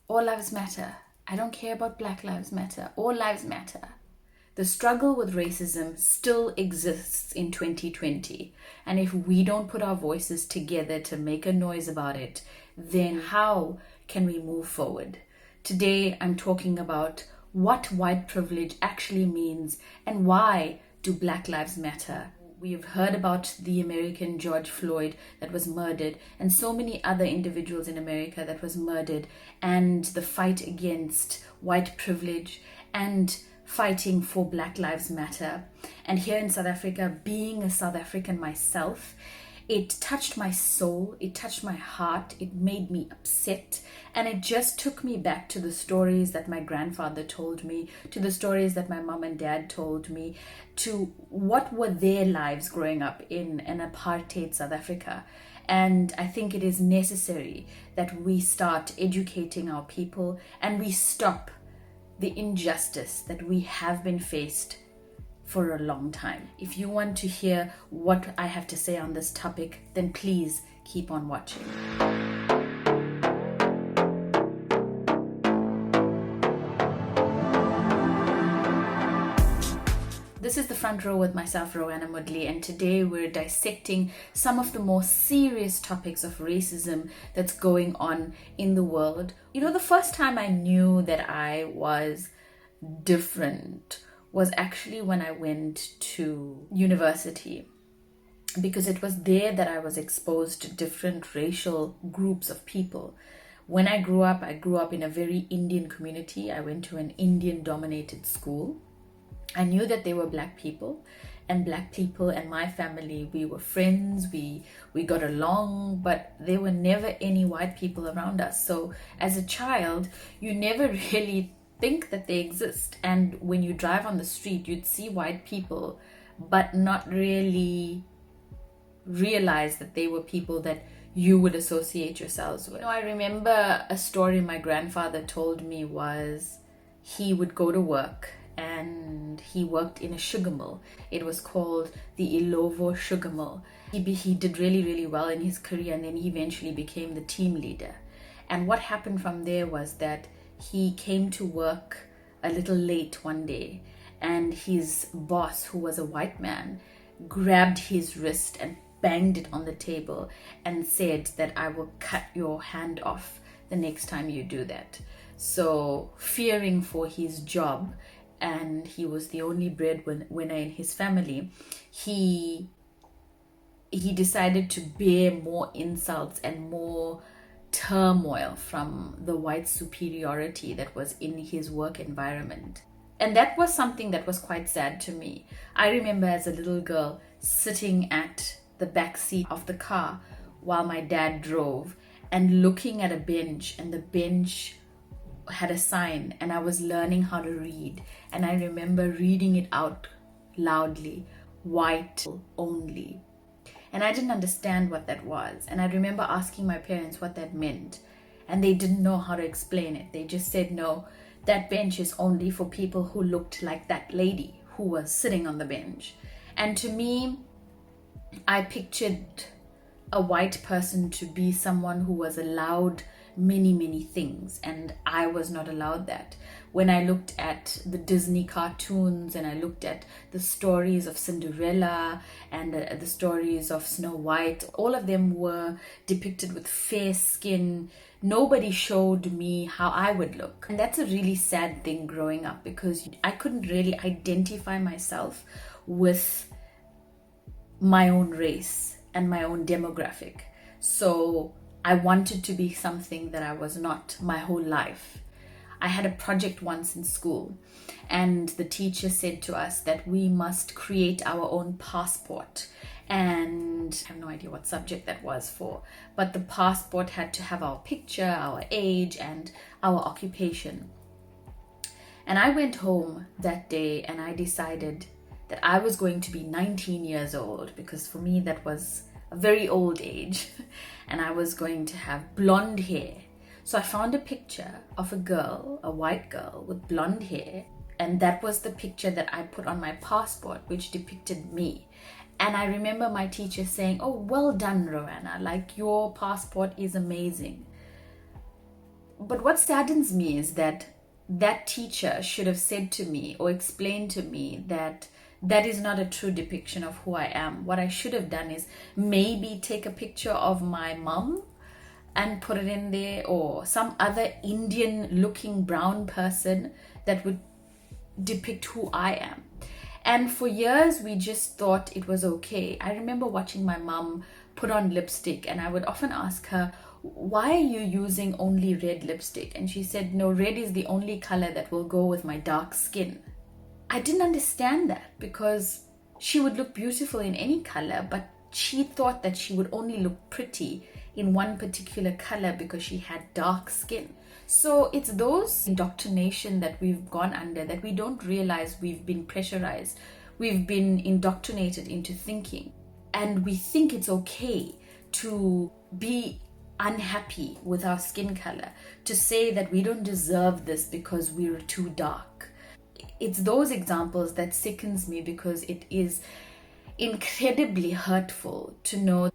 All lives matter. I don't care about Black Lives Matter. All lives matter. The struggle with racism still exists in 2020. And if we don't put our voices together to make a noise about it, then how can we move forward? Today, I'm talking about what white privilege actually means and why do Black Lives Matter. We've heard about the American George Floyd that was murdered and so many other individuals in America that was murdered, and the fight against white privilege and fighting for Black Lives Matter. And here in South Africa, being a South African myself, it touched my soul, it touched my heart, it made me upset, and it just took me back to the stories that my grandfather told me, to the stories that my mom and dad told me, to what were their lives growing up in an apartheid South Africa. And I think it is necessary that we start educating our people and we stop the injustice that we have been faced for a long time. If you want to hear what I have to say on this topic, then please keep on watching. This is the front row with myself, Roanna Moodley, and today we're dissecting some of the more serious topics of racism that's going on in the world. You know, the first time I knew that I was different was actually when I went to university, because it was there that I was exposed to different racial groups of people. When I grew up in a very Indian community. I went to an Indian dominated school. I knew that there were black people and my family, we were friends, we got along, but there were never any white people around us. So as a child, you never really think that they exist. And when you drive on the street, you'd see white people, but not really realize that they were people that you would associate yourselves with. You know, I remember a story my grandfather told me was he would go to work and he worked in a sugar mill. It was called the Ilovo Sugar Mill. He did really, really well in his career, and then he eventually became the team leader. And what happened from there was that he came to work a little late one day, and his boss, who was a white man, grabbed his wrist and banged it on the table and said that I will cut your hand off the next time you do that. So fearing for his job, and he was the only breadwinner in his family, he decided to bear more insults and more turmoil from the white superiority that was in his work environment. And that was something that was quite sad to me. I remember as a little girl sitting at the back seat of the car while my dad drove and looking at a bench, and the bench had a sign, and I was learning how to read, and I remember reading it out loudly, white only. And I didn't understand what that was. And I remember asking my parents what that meant, and they didn't know how to explain it. They just said, no, that bench is only for people who looked like that lady who was sitting on the bench. And to me, I pictured a white person to be someone who was allowed many, many things, and I was not allowed that. When I looked at the Disney cartoons and I looked at the stories of Cinderella and the stories of Snow White, all of them were depicted with fair skin. Nobody showed me how I would look. And that's a really sad thing growing up, because I couldn't really identify myself with my own race and my own demographic. So I wanted to be something that I was not my whole life. I had a project once in school, and the teacher said to us that we must create our own passport. And I have no idea what subject that was for, but the passport had to have our picture, our age, and our occupation. And I went home that day and I decided that I was going to be 19 years old, because for me that was a very old age, and I was going to have blonde hair. So I found a picture of a girl, a white girl with blonde hair, and that was the picture that I put on my passport, which depicted me. And I remember my teacher saying, "Oh, well done, Roanna, like your passport is amazing." But what saddens me is that that teacher should have said to me or explained to me that that is not a true depiction of who I am. What I should have done is maybe take a picture of my mom and put it in there, or some other Indian looking brown person that would depict who I am. And for years, we just thought it was okay. I remember watching my mom put on lipstick, and I would often ask her, why are you using only red lipstick? And she said, no, red is the only color that will go with my dark skin. I didn't understand that, because she would look beautiful in any color, but she thought that she would only look pretty in one particular color because she had dark skin. So it's those indoctrination that we've gone under that we don't realize we've been pressurized. We've been indoctrinated into thinking, and we think it's okay to be unhappy with our skin color, to say that we don't deserve this because we're too dark. It's those examples that sickens me, because it is incredibly hurtful to know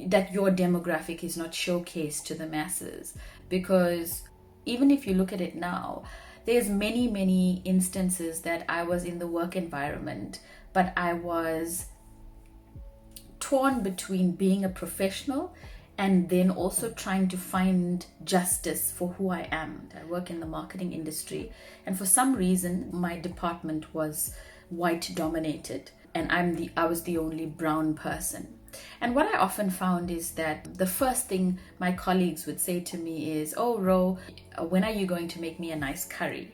that your demographic is not showcased to the masses. Because even if you look at it now, there's many instances that I was in the work environment, but I was torn between being a professional and then also trying to find justice for who I am. I work in the marketing industry, and for some reason my department was white dominated, and I was the only brown person. And what I often found is that the first thing my colleagues would say to me is, oh, Ro, when are you going to make me a nice curry?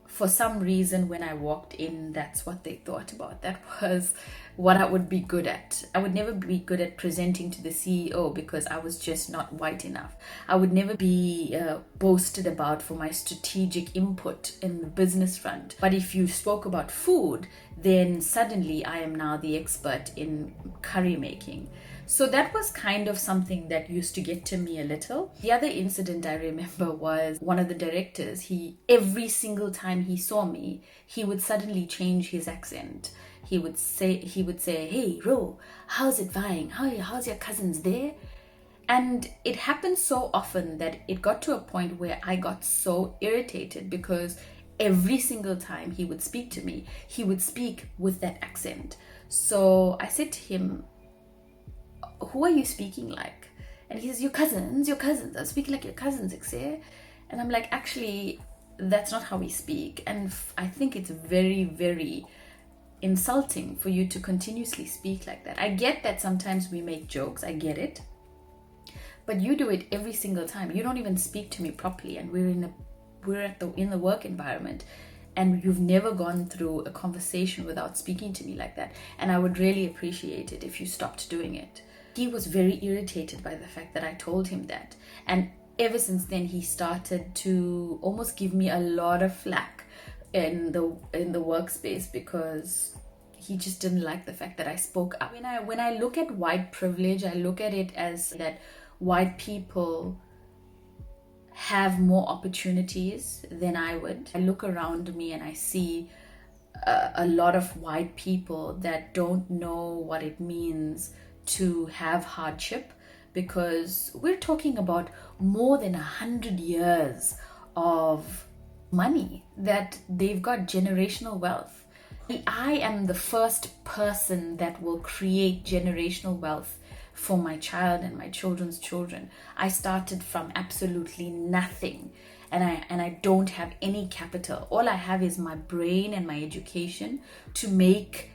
For some reason, when I walked in, that's what they thought about. That was what I would be good at. I would never be good at presenting to the CEO because I was just not white enough. I would never be boasted about for my strategic input in the business front. But if you spoke about food, then suddenly I am now the expert in curry making. So that was kind of something that used to get to me a little. The other incident I remember was one of the directors. Every single time he saw me, he would suddenly change his accent. He would say, hey, Ro, how's it vying? How's your cousins there? And it happened so often that it got to a point where I got so irritated, because every single time he would speak to me, he would speak with that accent. So I said to him, who are you speaking like? And he says, your cousins. I'm speaking like your cousins, Xer. And I'm like, actually, that's not how we speak. And I think it's very, very insulting for you to continuously speak like that. I get that sometimes we make jokes, I get it. But you do it every single time. You don't even speak to me properly, and we're in the work environment, and you've never gone through a conversation without speaking to me like that. And I would really appreciate it if you stopped doing it. He was very irritated by the fact that I told him that. And ever since then, he started to almost give me a lot of flack in the workspace, because he just didn't like the fact that I spoke up. When I look at white privilege, I look at it as that white people have more opportunities than I would. I look around me and I see a lot of white people that don't know what it means to have hardship, because we're talking about more than 100 years of money that they've got, generational wealth. I am the first person that will create generational wealth for my child and my children's children. I started from absolutely nothing, and I don't have any capital. All I have is my brain and my education to make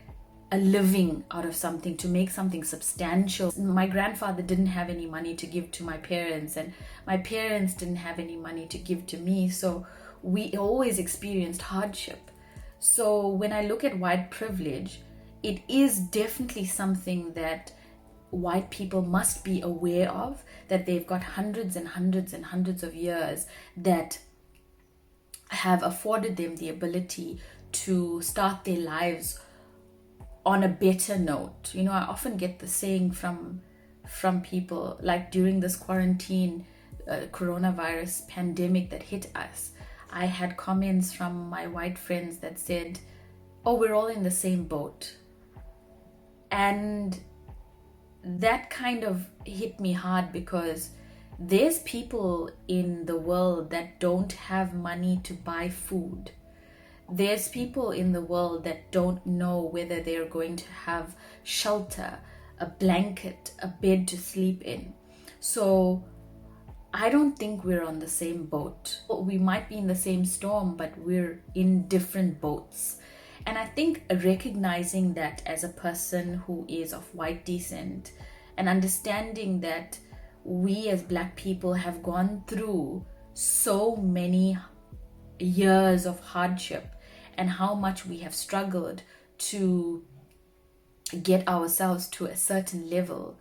a living out of something, to make something substantial. My grandfather didn't have any money to give to my parents, and my parents didn't have any money to give to me. So we always experienced hardship. So when I look at white privilege, it is definitely something that white people must be aware of, that they've got hundreds and hundreds and hundreds of years that have afforded them the ability to start their lives on a better note. I often get the saying from people, like during this quarantine, coronavirus pandemic that hit us, I had comments from my white friends that said, oh, we're all in the same boat. And that kind of hit me hard, because There's people in the world that don't have money to buy food. There's people in the world that don't know whether they're going to have shelter, a blanket, a bed to sleep in. So I don't think we're on the same boat. We might be in the same storm, but we're in different boats. And I think recognizing that as a person who is of white descent and understanding that we as Black people have gone through so many years of hardship and how much we have struggled to get ourselves to a certain level,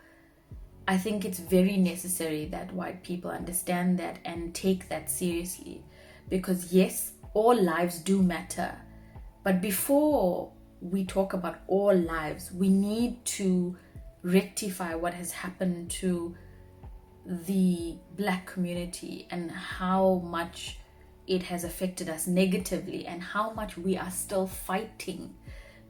I think it's very necessary that white people understand that and take that seriously. Because yes, all lives do matter. But before we talk about all lives, we need to rectify what has happened to the Black community and how much it has affected us negatively and how much we are still fighting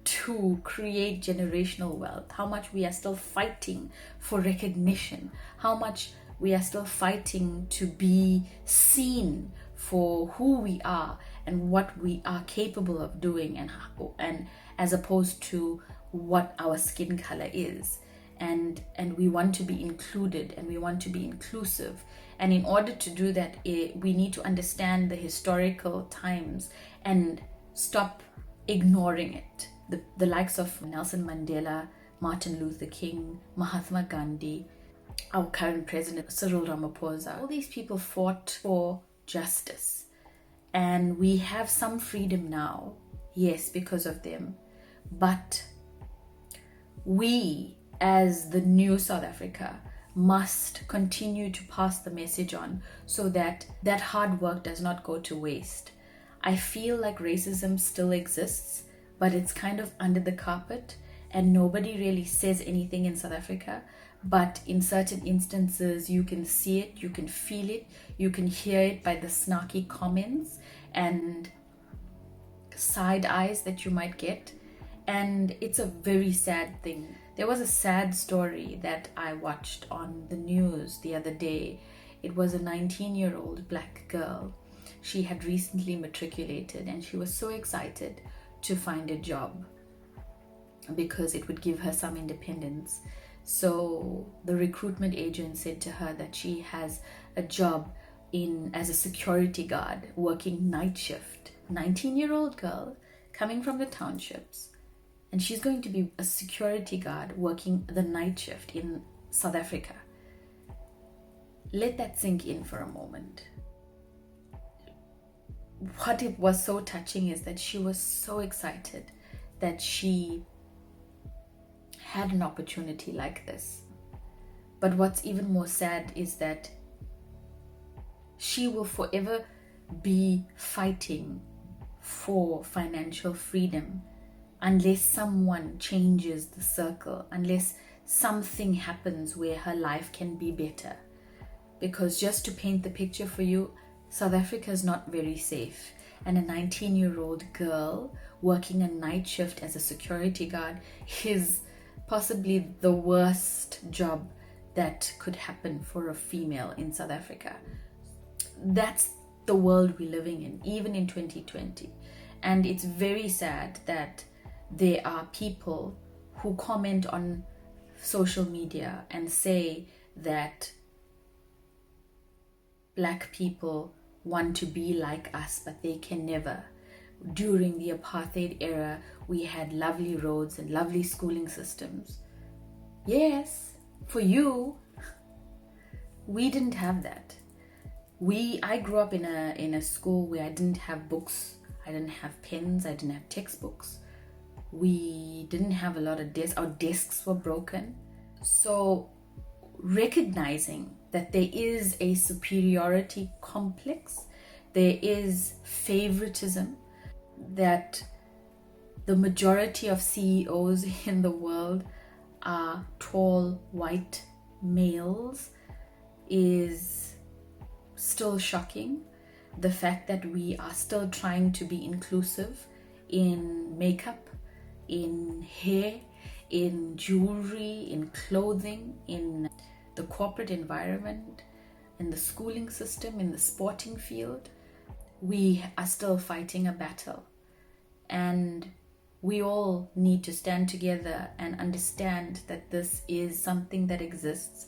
to create generational wealth, how much we are still fighting for recognition, how much we are still fighting to be seen for who we are and what we are capable of doing, and as opposed to what our skin color is. And we want to be included and we want to be inclusive. And in order to do that, we need to understand the historical times and stop ignoring it. The likes of Nelson Mandela, Martin Luther King, Mahatma Gandhi, our current president, Cyril Ramaphosa, all these people fought for justice. And we have some freedom now, yes, because of them. But we, as the new South Africa, must continue to pass the message on so that that hard work does not go to waste. I feel like racism still exists, but it's kind of under the carpet and nobody really says anything in South Africa. But in certain instances, you can see it, you can feel it, you can hear it by the snarky comments and side eyes that you might get. And it's a very sad thing. There was a sad story that I watched on the news the other day. It was a 19-year-old Black girl. She had recently matriculated and she was so excited to find a job because it would give her some independence. So the recruitment agent said to her that she has a job as a security guard working night shift. 19-year-old girl coming from the townships, and she's going to be a security guard working the night shift in South Africa. Let that sink in for a moment. What it was so touching is that she was so excited that she had an opportunity like this. But what's even more sad is that she will forever be fighting for financial freedom unless someone changes the circle, unless something happens where her life can be better. Because just to paint the picture for you, South Africa is not very safe. And a 19-year-old girl working a night shift as a security guard is possibly the worst job that could happen for a female in South Africa. That's the world we're living in, even in 2020. And it's very sad that there are people who comment on social media and say that Black people want to be like us, but they can never. During the apartheid era, we had lovely roads and lovely schooling systems. Yes, for you, we didn't have that. I grew up in a school where I didn't have books, I didn't have pens, I didn't have textbooks. We didn't have a lot of desks. Our desks were broken. So recognizing that there is a superiority complex, there is favoritism, that the majority of CEOs in the world are tall white males is still shocking. The fact that we are still trying to be inclusive in makeup, in hair, in jewelry, in clothing, in the corporate environment, in the schooling system, in the sporting field. We are still fighting a battle. And we all need to stand together and understand that this is something that exists,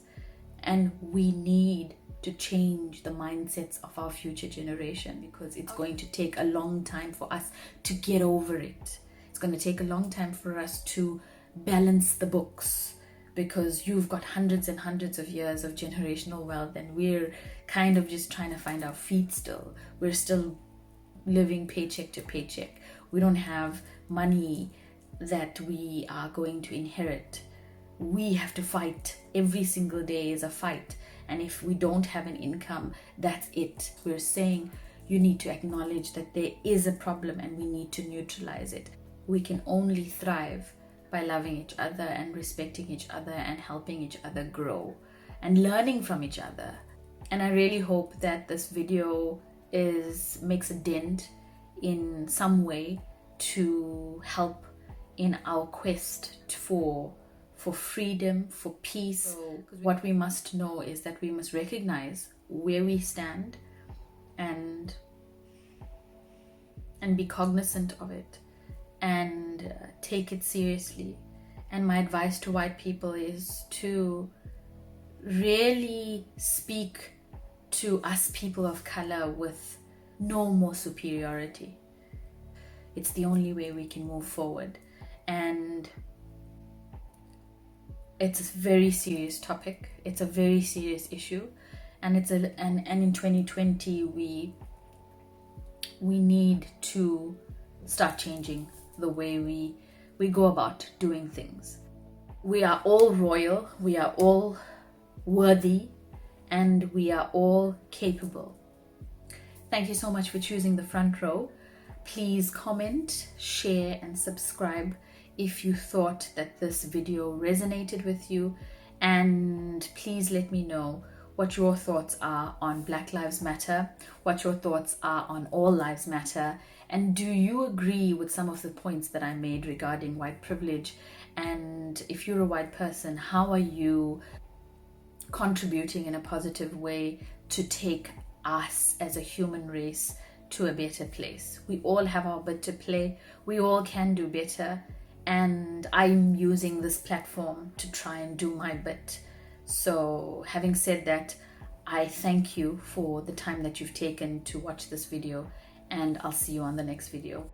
and we need to change the mindsets of our future generation, because it's going to take a long time for us to get over it. It's going to take a long time for us to balance the books, because you've got hundreds and hundreds of years of generational wealth, and we're kind of just trying to find our feet still. We're still living paycheck to paycheck. We don't have money that we are going to inherit. We have to fight. Every single day is a fight. And if we don't have an income, that's it. We're saying you need to acknowledge that there is a problem and we need to neutralize it. We can only thrive by loving each other and respecting each other and helping each other grow and learning from each other. And I really hope that this video makes a dent in some way to help in our quest for freedom, for peace. So, what we must know is that we must recognize where we stand and be cognizant of it and take it seriously. And my advice to white people is to really speak to us people of color with no more superiority. It's the only way we can move forward. And it's a very serious topic. It's a very serious issue. And and in 2020 we need to start changing the way we go about doing things. We are all royal, we are all worthy, and we are all capable. Thank you so much for choosing the front row. Please comment, share, and subscribe if you thought that this video resonated with you. And please let me know what your thoughts are on Black Lives Matter, what your thoughts are on All Lives Matter, and do you agree with some of the points that I made regarding white privilege? And if you're a white person, how are you contributing in a positive way to take us as a human race to a better place? We all have our bit to play. We all can do better. And I'm using this platform to try and do my bit. So having said that, I thank you for the time that you've taken to watch this video, and I'll see you on the next video.